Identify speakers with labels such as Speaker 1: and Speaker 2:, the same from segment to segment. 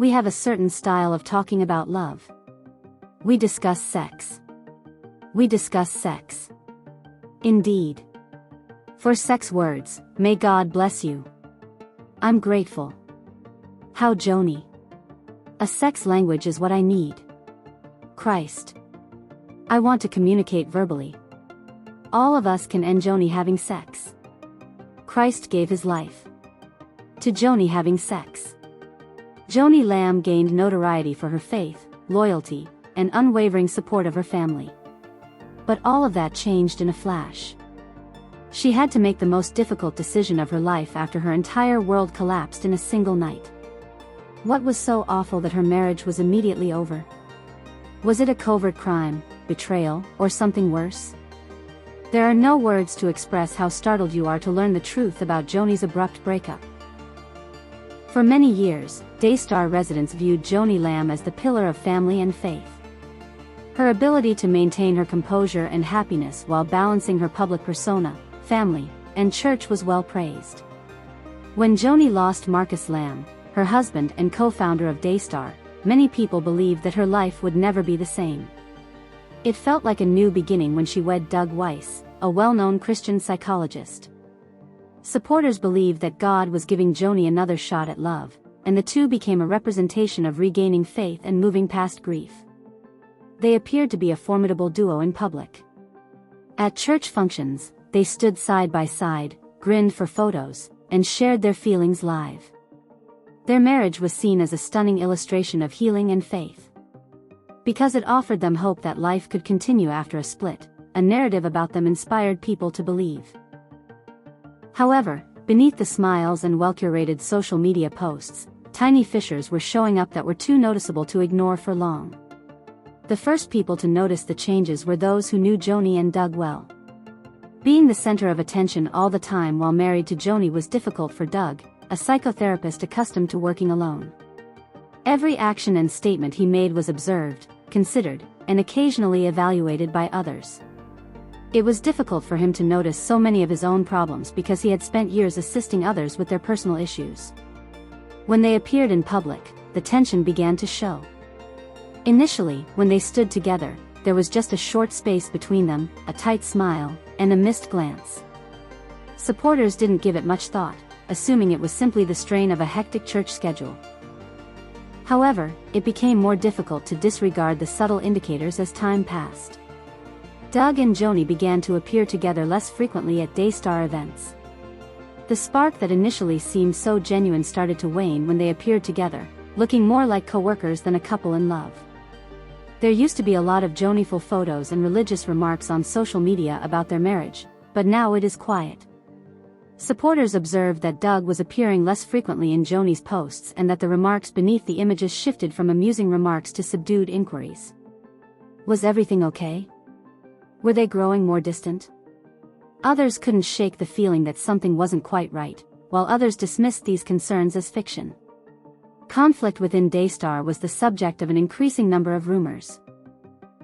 Speaker 1: We have a certain style of talking about love. We discuss sex. We discuss sex. Indeed. For sex words, may God bless you. I'm grateful. How Joni. A sex language is what I need. Christ. I want to communicate verbally. All of us can end Joni having sex. Christ gave his life to Joni having sex. Joni Lamb gained notoriety for her faith, loyalty, and unwavering support of her family. But all of that changed in a flash. She had to make the most difficult decision of her life after her entire world collapsed in a single night. What was so awful that her marriage was immediately over? Was it a covert crime, betrayal, or something worse? There are no words to express how startled you are to learn the truth about Joni's abrupt breakup. For many years, Daystar residents viewed Joni Lamb as the pillar of family and faith. Her ability to maintain her composure and happiness while balancing her public persona, family, and church was well praised. When Joni lost Marcus Lamb, her husband and co-founder of Daystar, many people believed that her life would never be the same. It felt like a new beginning when she wed Doug Weiss, a well-known Christian psychologist. Supporters believed that God was giving Joni another shot at love, and the two became a representation of regaining faith and moving past grief. They appeared to be a formidable duo in public. At church functions, they stood side by side, grinned for photos, and shared their feelings live. Their marriage was seen as a stunning illustration of healing and faith. Because it offered them hope that life could continue after a split, a narrative about them inspired people to believe. However, beneath the smiles and well-curated social media posts, tiny fissures were showing up that were too noticeable to ignore for long. The first people to notice the changes were those who knew Joni and Doug well. Being the center of attention all the time while married to Joni was difficult for Doug, a psychotherapist accustomed to working alone. Every action and statement he made was observed, considered, and occasionally evaluated by others. It was difficult for him to notice so many of his own problems because he had spent years assisting others with their personal issues. When they appeared in public, the tension began to show. Initially, when they stood together, there was just a short space between them, a tight smile, and a missed glance. Supporters didn't give it much thought, assuming it was simply the strain of a hectic church schedule. However, it became more difficult to disregard the subtle indicators as time passed. Doug and Joni began to appear together less frequently at Daystar events. The spark that initially seemed so genuine started to wane when they appeared together, looking more like co-workers than a couple in love. There used to be a lot of Joniful photos and religious remarks on social media about their marriage, but now it is quiet. Supporters observed that Doug was appearing less frequently in Joni's posts and that the remarks beneath the images shifted from amusing remarks to subdued inquiries. Was everything okay? Were they growing more distant? Others couldn't shake the feeling that something wasn't quite right, while others dismissed these concerns as fiction. Conflict within Daystar was the subject of an increasing number of rumors.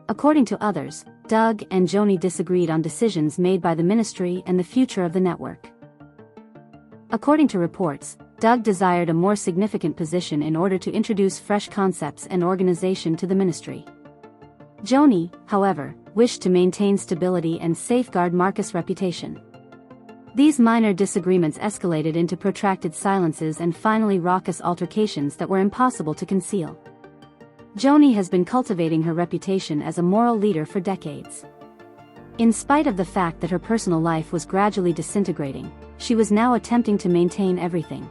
Speaker 1: According to others, Doug and Joni disagreed on decisions made by the ministry and the future of the network. According to reports, Doug desired a more significant position in order to introduce fresh concepts and organization to the ministry. Joni, however, wished to maintain stability and safeguard Marcus' reputation. These minor disagreements escalated into protracted silences and finally raucous altercations that were impossible to conceal. Joni has been cultivating her reputation as a moral leader for decades. In spite of the fact that her personal life was gradually disintegrating, she was now attempting to maintain everything.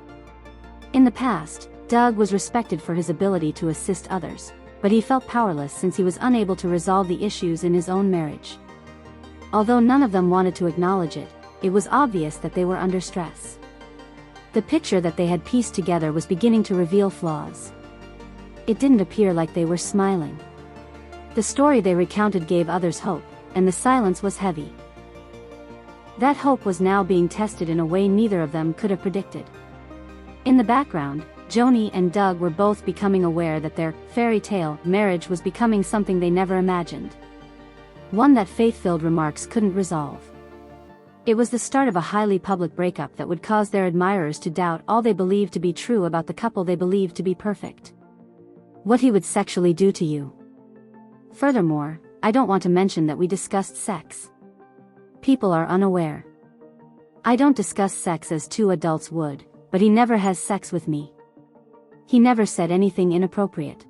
Speaker 1: In the past, Doug was respected for his ability to assist others, but he felt powerless since he was unable to resolve the issues in his own marriage. Although none of them wanted to acknowledge it, it was obvious that they were under stress. The picture that they had pieced together was beginning to reveal flaws. It didn't appear like they were smiling. The story they recounted gave others hope, and the silence was heavy. That hope was now being tested in a way neither of them could have predicted. In the background, Joni and Doug were both becoming aware that their fairy tale marriage was becoming something they never imagined. One that faith-filled remarks couldn't resolve. It was the start of a highly public breakup that would cause their admirers to doubt all they believed to be true about the couple they believed to be perfect. What he would sexually do to you. Furthermore, I don't want to mention that we discussed sex. People are unaware. I don't discuss sex as two adults would, but he never has sex with me. He never said anything inappropriate.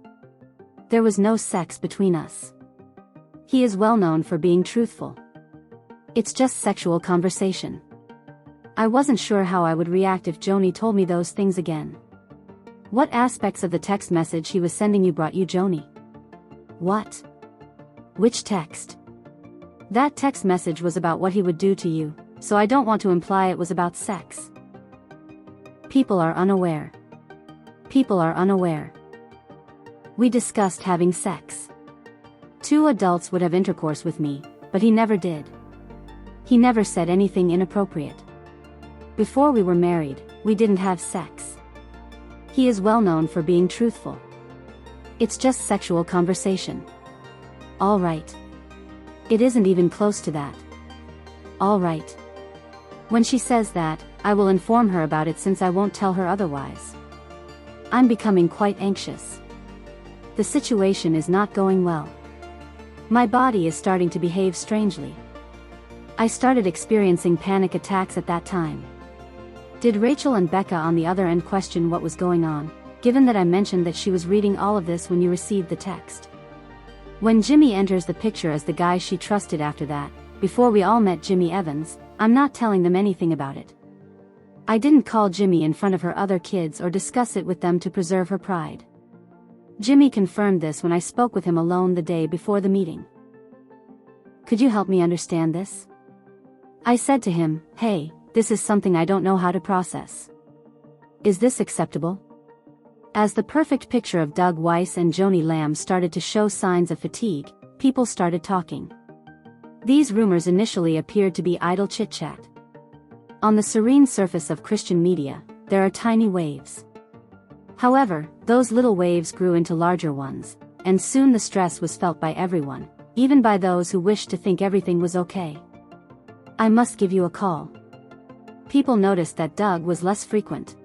Speaker 1: There was no sex between us. He is well known for being truthful. It's just sexual conversation. I wasn't sure how I would react if Joni told me those things again. What aspects of the text message he was sending you brought you Joni? What? Which text? That text message was about what he would do to you, so I don't want to imply it was about sex. People are unaware. People are unaware. We discussed having sex. Two adults would have intercourse with me, but he never did. He never said anything inappropriate. Before we were married, we didn't have sex. He is well known for being truthful. It's just sexual conversation. All right. It isn't even close to that. All right. When she says that, I will inform her about it since I won't tell her otherwise. I'm becoming quite anxious. The situation is not going well. My body is starting to behave strangely. I started experiencing panic attacks at that time. Did Rachel and Becca on the other end question what was going on, given that I mentioned that she was reading all of this when you received the text? When Jimmy enters the picture as the guy she trusted after that, before we all met Jimmy Evans, I'm not telling them anything about it. I didn't call Jimmy in front of her other kids or discuss it with them to preserve her pride. Jimmy confirmed this when I spoke with him alone the day before the meeting. Could you help me understand this? I said to him, hey, this is something I don't know how to process. Is this acceptable? As the perfect picture of Doug Weiss and Joni Lamb started to show signs of fatigue, people started talking. These rumors initially appeared to be idle chit-chat. On the serene surface of Christian media, there are tiny waves. However, those little waves grew into larger ones, and soon the stress was felt by everyone, even by those who wished to think everything was okay. I must give you a call. People noticed that Doug was less frequent.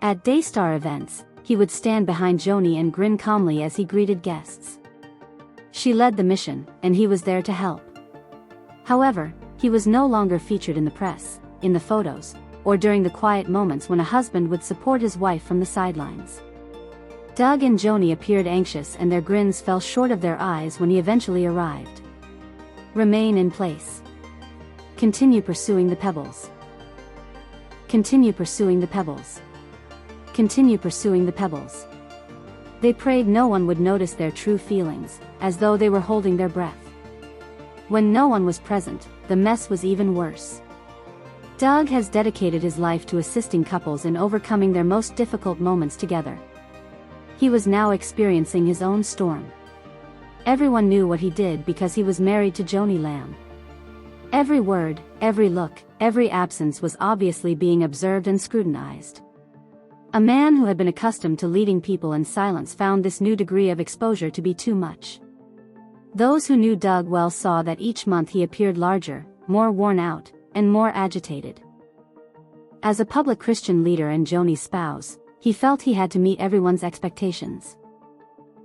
Speaker 1: At Daystar events, he would stand behind Joni and grin calmly as he greeted guests. She led the mission, and he was there to help. However, he was no longer featured in the press, in the photos, or during the quiet moments when a husband would support his wife from the sidelines. Doug and Joni appeared anxious and their grins fell short of their eyes when he eventually arrived. Remain in place. Continue pursuing the pebbles. Continue pursuing the pebbles. Continue pursuing the pebbles. They prayed no one would notice their true feelings, as though they were holding their breath. When no one was present, the mess was even worse. Doug has dedicated his life to assisting couples in overcoming their most difficult moments together. He was now experiencing his own storm. Everyone knew what he did because he was married to Joni Lamb. Every word, every look, every absence was obviously being observed and scrutinized. A man who had been accustomed to leading people in silence found this new degree of exposure to be too much. Those who knew Doug well saw that each month he appeared larger, more worn out, and more agitated. As a public Christian leader and Joni's spouse, he felt he had to meet everyone's expectations.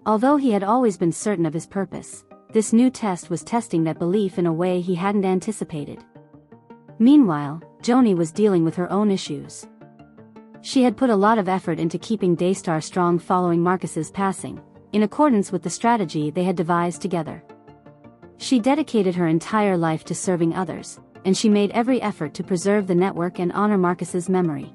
Speaker 1: Although he had always been certain of his purpose, this new test was testing that belief in a way he hadn't anticipated. Meanwhile, Joni was dealing with her own issues. She had put a lot of effort into keeping Daystar strong following Marcus's passing, in accordance with the strategy they had devised together. She dedicated her entire life to serving others, and she made every effort to preserve the network and honor Marcus's memory.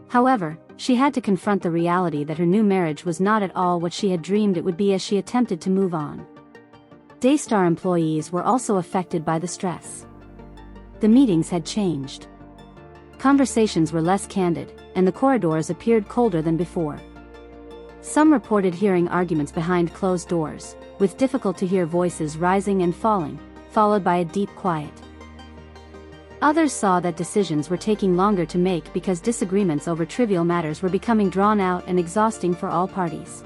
Speaker 1: However, she had to confront the reality that her new marriage was not at all what she had dreamed it would be as she attempted to move on. Daystar employees were also affected by the stress. The meetings had changed. Conversations were less candid, and the corridors appeared colder than before. Some reported hearing arguments behind closed doors, with difficult-to-hear voices rising and falling, followed by a deep quiet. Others saw that decisions were taking longer to make because disagreements over trivial matters were becoming drawn out and exhausting for all parties.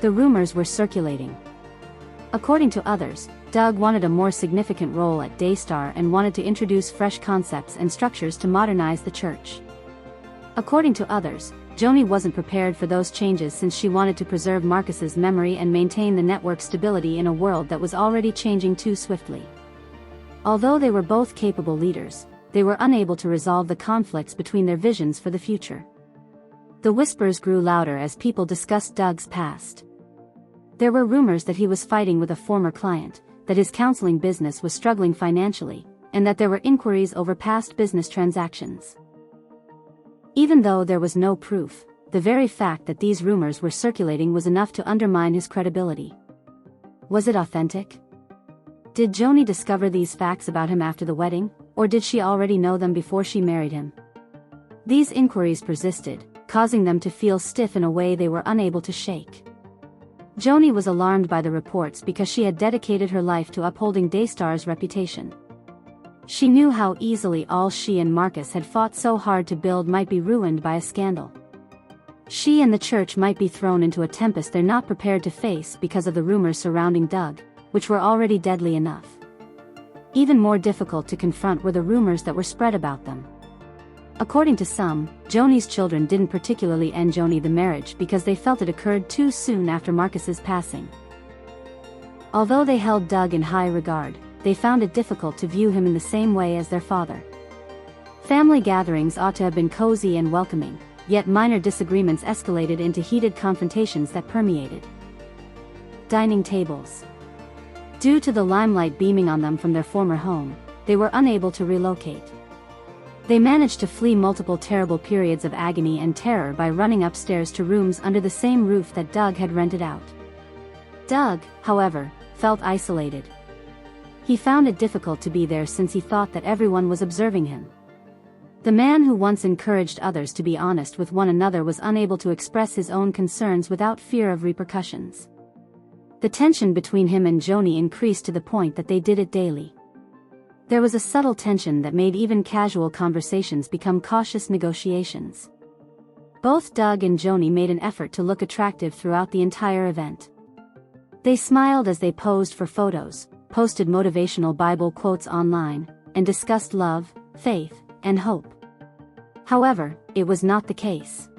Speaker 1: The rumors were circulating. According to others, Doug wanted a more significant role at Daystar and wanted to introduce fresh concepts and structures to modernize the church. According to others, Joni wasn't prepared for those changes since she wanted to preserve Marcus's memory and maintain the network's stability in a world that was already changing too swiftly. Although they were both capable leaders, they were unable to resolve the conflicts between their visions for the future. The whispers grew louder as people discussed Doug's past. There were rumors that he was fighting with a former client, that his counseling business was struggling financially, and that there were inquiries over past business transactions. Even though there was no proof, the very fact that these rumors were circulating was enough to undermine his credibility. Was it authentic? Did Joni discover these facts about him after the wedding, or did she already know them before she married him? These inquiries persisted, causing them to feel stiff in a way they were unable to shake. Joni was alarmed by the reports because she had dedicated her life to upholding Daystar's reputation. She knew how easily all she and Marcus had fought so hard to build might be ruined by a scandal. She and the church might be thrown into a tempest they're not prepared to face because of the rumors surrounding Doug, which were already deadly enough. Even more difficult to confront were the rumors that were spread about them. According to some, Joni's children didn't particularly enJoni the marriage because they felt it occurred too soon after Marcus's passing. Although they held Doug in high regard, they found it difficult to view him in the same way as their father. Family gatherings ought to have been cozy and welcoming, yet minor disagreements escalated into heated confrontations that permeated dining tables. Due to the limelight beaming on them from their former home, they were unable to relocate. They managed to flee multiple terrible periods of agony and terror by running upstairs to rooms under the same roof that Doug had rented out. Doug, however, felt isolated. He found it difficult to be there since he thought that everyone was observing him. The man who once encouraged others to be honest with one another was unable to express his own concerns without fear of repercussions. The tension between him and Joni increased to the point that they did it daily. There was a subtle tension that made even casual conversations become cautious negotiations. Both Doug and Joni made an effort to look attractive throughout the entire event. They smiled as they posed for photos, posted motivational Bible quotes online, and discussed love, faith, and hope. However, it was not the case.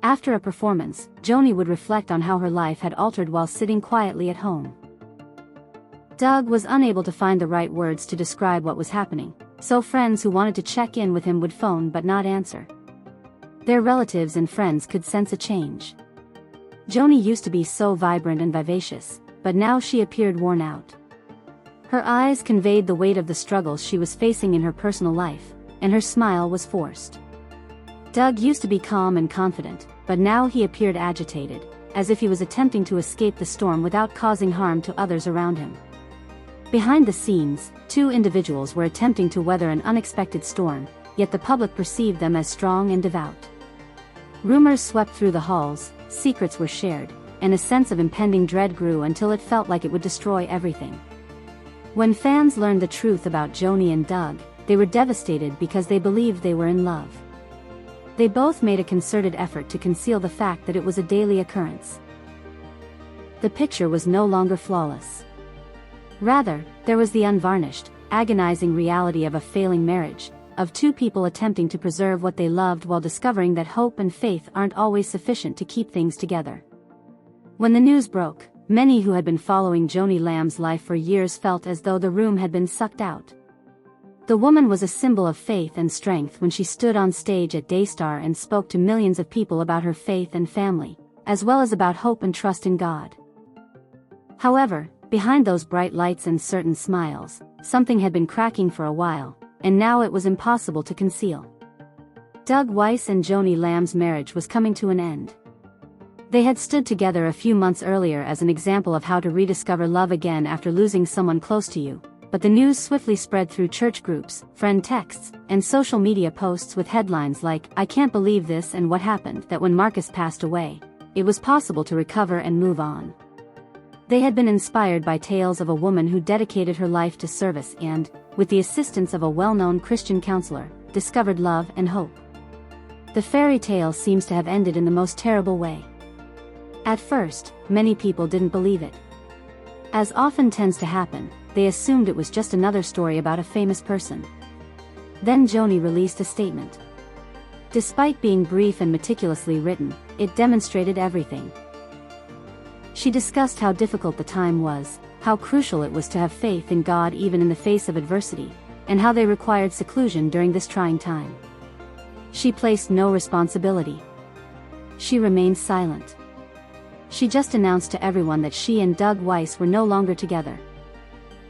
Speaker 1: After a performance, Joni would reflect on how her life had altered while sitting quietly at home. Doug was unable to find the right words to describe what was happening, so friends who wanted to check in with him would phone but not answer. Their relatives and friends could sense a change. Joni used to be so vibrant and vivacious, but now she appeared worn out. Her eyes conveyed the weight of the struggles she was facing in her personal life, and her smile was forced. Doug used to be calm and confident, but now he appeared agitated, as if he was attempting to escape the storm without causing harm to others around him. Behind the scenes, two individuals were attempting to weather an unexpected storm, yet the public perceived them as strong and devout. Rumors swept through the halls, secrets were shared, and a sense of impending dread grew until it felt like it would destroy everything. When fans learned the truth about Joni and Doug, they were devastated because they believed they were in love. They both made a concerted effort to conceal the fact that it was a daily occurrence. The picture was no longer flawless. Rather, there was the unvarnished, agonizing reality of a failing marriage, of two people attempting to preserve what they loved while discovering that hope and faith aren't always sufficient to keep things together. When the news broke, many who had been following Joni Lamb's life for years felt as though the room had been sucked out. The woman was a symbol of faith and strength when she stood on stage at Daystar and spoke to millions of people about her faith and family, as well as about hope and trust in God. However, behind those bright lights and certain smiles, something had been cracking for a while, and now it was impossible to conceal. Doug Weiss and Joni Lamb's marriage was coming to an end. They had stood together a few months earlier as an example of how to rediscover love again after losing someone close to you, but the news swiftly spread through church groups, friend texts, and social media posts with headlines like, "I can't believe this," and "What happened?" that when Marcus passed away, it was possible to recover and move on. They had been inspired by tales of a woman who dedicated her life to service and, with the assistance of a well-known Christian counselor, discovered love and hope. The fairy tale seems to have ended in the most terrible way. At first, many people didn't believe it. As often tends to happen, they assumed it was just another story about a famous person. Then Joni released a statement. Despite being brief and meticulously written, it demonstrated everything. She discussed how difficult the time was, how crucial it was to have faith in God even in the face of adversity, and how they required seclusion during this trying time. She placed no responsibility. She remained silent. She just announced to everyone that she and Doug Weiss were no longer together.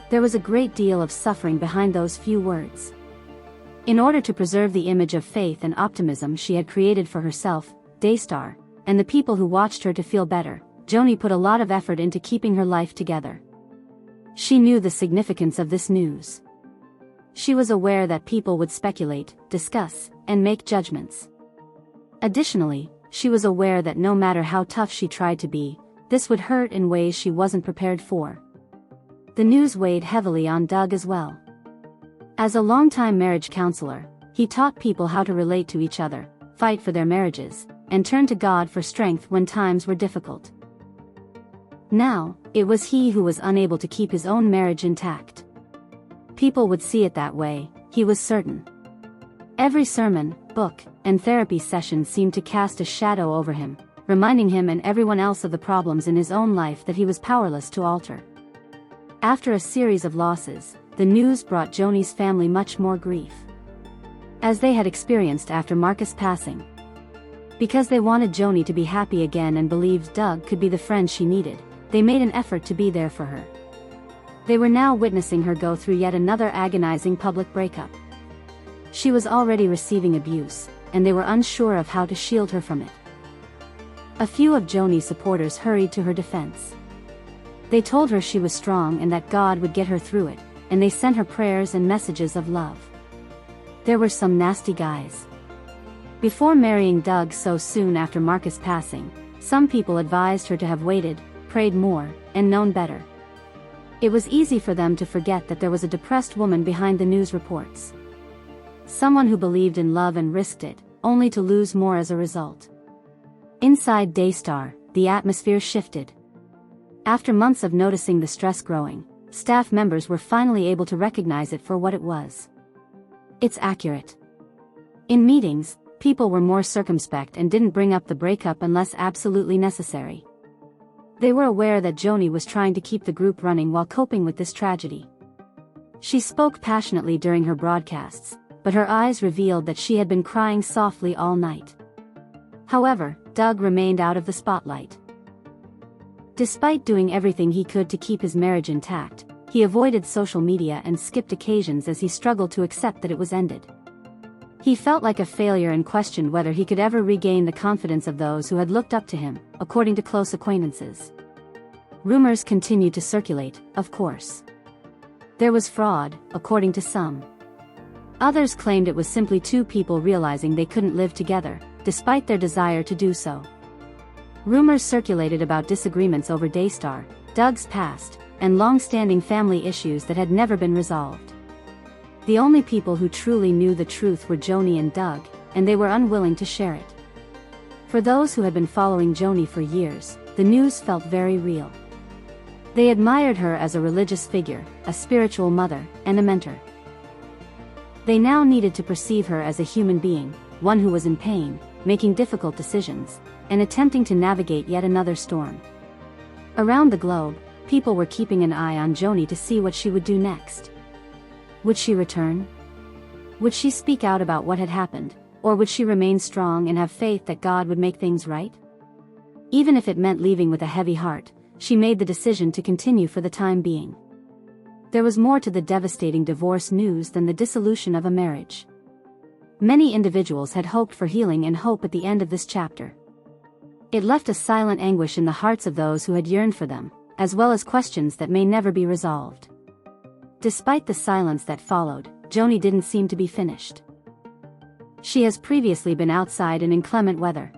Speaker 1: There was a great deal of suffering behind those few words. In order to preserve the image of faith and optimism she had created for herself, Daystar, and the people who watched her to feel better, Joni put a lot of effort into keeping her life together. She knew the significance of this news. She was aware that people would speculate, discuss, and make judgments. Additionally, she was aware that no matter how tough she tried to be, this would hurt in ways she wasn't prepared for. The news weighed heavily on Doug as well. As a longtime marriage counselor, he taught people how to relate to each other, fight for their marriages, and turn to God for strength when times were difficult. Now, it was he who was unable to keep his own marriage intact. People would see it that way, he was certain. Every sermon, book, and therapy session seemed to cast a shadow over him, reminding him and everyone else of the problems in his own life that he was powerless to alter. After a series of losses, the news brought Joni's family much more grief, as they had experienced after Marcus' passing. Because they wanted Joni to be happy again and believed Doug could be the friend she needed, they made an effort to be there for her. They were now witnessing her go through yet another agonizing public breakup. She was already receiving abuse, and they were unsure of how to shield her from it. A few of Joni's supporters hurried to her defense. They told her she was strong and that God would get her through it, and they sent her prayers and messages of love. There were some nasty guys. Before marrying Doug so soon after Marcus' passing, some people advised her to have waited, prayed more, and known better. It was easy for them to forget that there was a depressed woman behind the news reports. Someone who believed in love and risked it, only to lose more as a result. Inside Daystar, the atmosphere shifted. After months of noticing the stress growing, staff members were finally able to recognize it for what it was. It's accurate. In meetings, people were more circumspect and didn't bring up the breakup unless absolutely necessary. They were aware that Joni was trying to keep the group running while coping with this tragedy. She spoke passionately during her broadcasts, but her eyes revealed that she had been crying softly all night. However, Doug remained out of the spotlight. Despite doing everything he could to keep his marriage intact, he avoided social media and skipped occasions as he struggled to accept that it was ended. He felt like a failure and questioned whether he could ever regain the confidence of those who had looked up to him, according to close acquaintances. Rumors continued to circulate, of course. There was fraud, according to some. Others claimed it was simply two people realizing they couldn't live together, despite their desire to do so. Rumors circulated about disagreements over Daystar, Doug's past, and long-standing family issues that had never been resolved. The only people who truly knew the truth were Joni and Doug, and they were unwilling to share it. For those who had been following Joni for years, the news felt very real. They admired her as a religious figure, a spiritual mother, and a mentor. They now needed to perceive her as a human being, one who was in pain, making difficult decisions, and attempting to navigate yet another storm. Around the globe, people were keeping an eye on Joni to see what she would do next. Would she return? Would she speak out about what had happened, or would she remain strong and have faith that God would make things right? Even if it meant leaving with a heavy heart, she made the decision to continue for the time being. There was more to the devastating divorce news than the dissolution of a marriage. Many individuals had hoped for healing and hope at the end of this chapter. It left a silent anguish in the hearts of those who had yearned for them, as well as questions that may never be resolved. Despite the silence that followed, Joni didn't seem to be finished. She has previously been outside in inclement weather.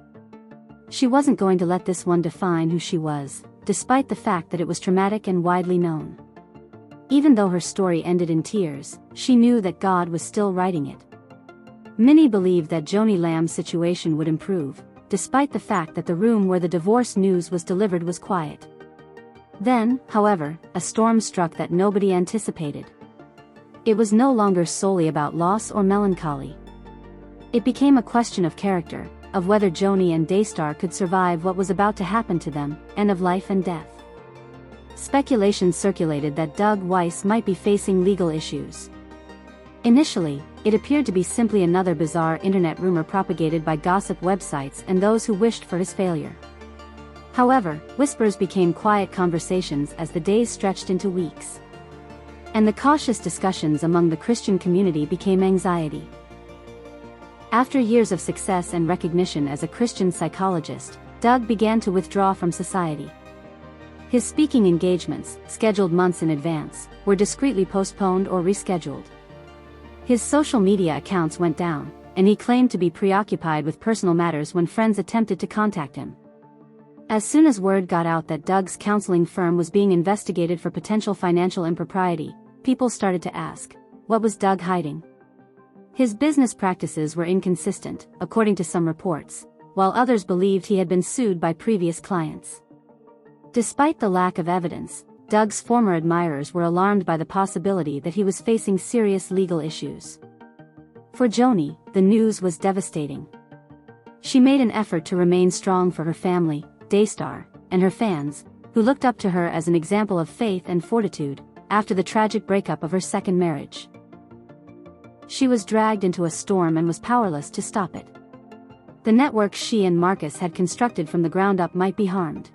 Speaker 1: She wasn't going to let this one define who she was, despite the fact that it was traumatic and widely known. Even though her story ended in tears, she knew that God was still writing it. Many believed that Joni Lamb's situation would improve, despite the fact that the room where the divorce news was delivered was quiet. Then, however, a storm struck that nobody anticipated. It was no longer solely about loss or melancholy. It became a question of character, of whether Joni and Daystar could survive what was about to happen to them, and of life and death. Speculation circulated that Doug Weiss might be facing legal issues. Initially, it appeared to be simply another bizarre internet rumor propagated by gossip websites and those who wished for his failure. However, whispers became quiet conversations as the days stretched into weeks. And the cautious discussions among the Christian community became anxiety. After years of success and recognition as a Christian psychologist, Doug began to withdraw from society. His speaking engagements, scheduled months in advance, were discreetly postponed or rescheduled. His social media accounts went down, and he claimed to be preoccupied with personal matters when friends attempted to contact him. As soon as word got out that Doug's counseling firm was being investigated for potential financial impropriety, people started to ask, what was Doug hiding? His business practices were inconsistent, according to some reports, while others believed he had been sued by previous clients. Despite the lack of evidence, Doug's former admirers were alarmed by the possibility that he was facing serious legal issues. For Joni, the news was devastating. She made an effort to remain strong for her family, Daystar, and her fans, who looked up to her as an example of faith and fortitude, after the tragic breakup of her second marriage. She was dragged into a storm and was powerless to stop it. The network she and Marcus had constructed from the ground up might be harmed.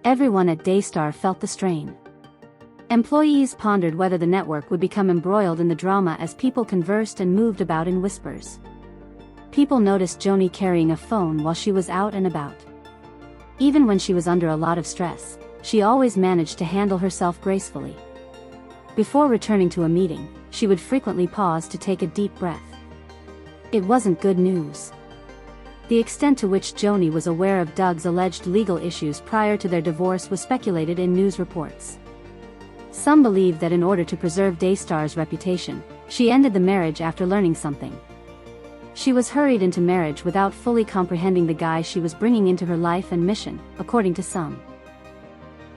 Speaker 1: Everyone at Daystar felt the strain. Employees pondered whether the network would become embroiled in the drama as people conversed and moved about in whispers. People noticed Joni carrying a phone while she was out and about. Even when she was under a lot of stress, she always managed to handle herself gracefully. Before returning to a meeting, she would frequently pause to take a deep breath. It wasn't good news. The extent to which Joni was aware of Doug's alleged legal issues prior to their divorce was speculated in news reports. Some believed that in order to preserve Daystar's reputation, she ended the marriage after learning something. She was hurried into marriage without fully comprehending the guy she was bringing into her life and mission, according to some.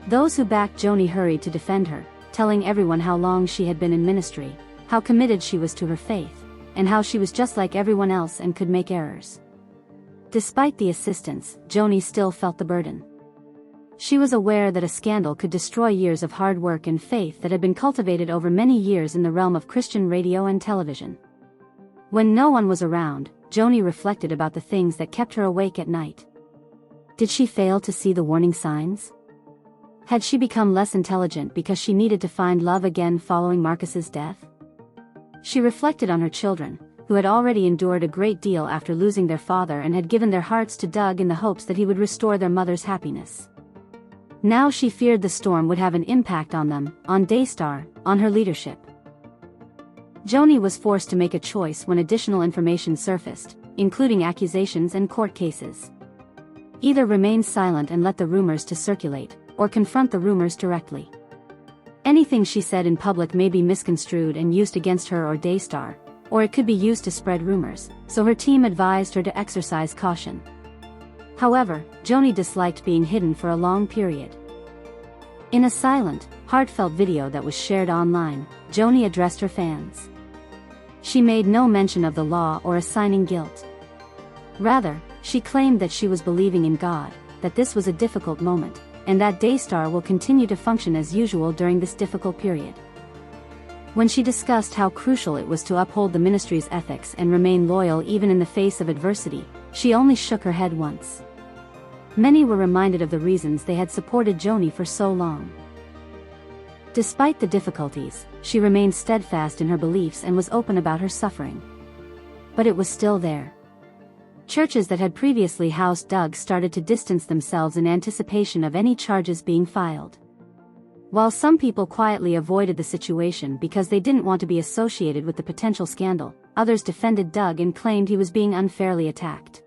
Speaker 1: Those who backed Joni hurried to defend her, telling everyone how long she had been in ministry, how committed she was to her faith, and how she was just like everyone else and could make errors. Despite the assistance, Joni still felt the burden. She was aware that a scandal could destroy years of hard work and faith that had been cultivated over many years in the realm of Christian radio and television. When no one was around, Joni reflected about the things that kept her awake at night. Did she fail to see the warning signs? Had she become less intelligent because she needed to find love again following Marcus's death? She reflected on her children, who had already endured a great deal after losing their father and had given their hearts to Doug in the hopes that he would restore their mother's happiness. Now she feared the storm would have an impact on them, on Daystar, on her leadership. Joni was forced to make a choice when additional information surfaced, including accusations and court cases. Either remain silent and let the rumors to circulate, or confront the rumors directly. Anything she said in public may be misconstrued and used against her or Daystar, or it could be used to spread rumors, so her team advised her to exercise caution. However, Joni disliked being hidden for a long period. In a silent, heartfelt video that was shared online, Joni addressed her fans. She made no mention of the law or assigning guilt. Rather, she claimed that she was believing in God, that this was a difficult moment, and that Daystar will continue to function as usual during this difficult period. When she discussed how crucial it was to uphold the ministry's ethics and remain loyal even in the face of adversity, she only shook her head once. Many were reminded of the reasons they had supported Joni for so long. Despite the difficulties, she remained steadfast in her beliefs and was open about her suffering. But it was still there. Churches that had previously housed Doug started to distance themselves in anticipation of any charges being filed. While some people quietly avoided the situation because they didn't want to be associated with the potential scandal, others defended Doug and claimed he was being unfairly attacked.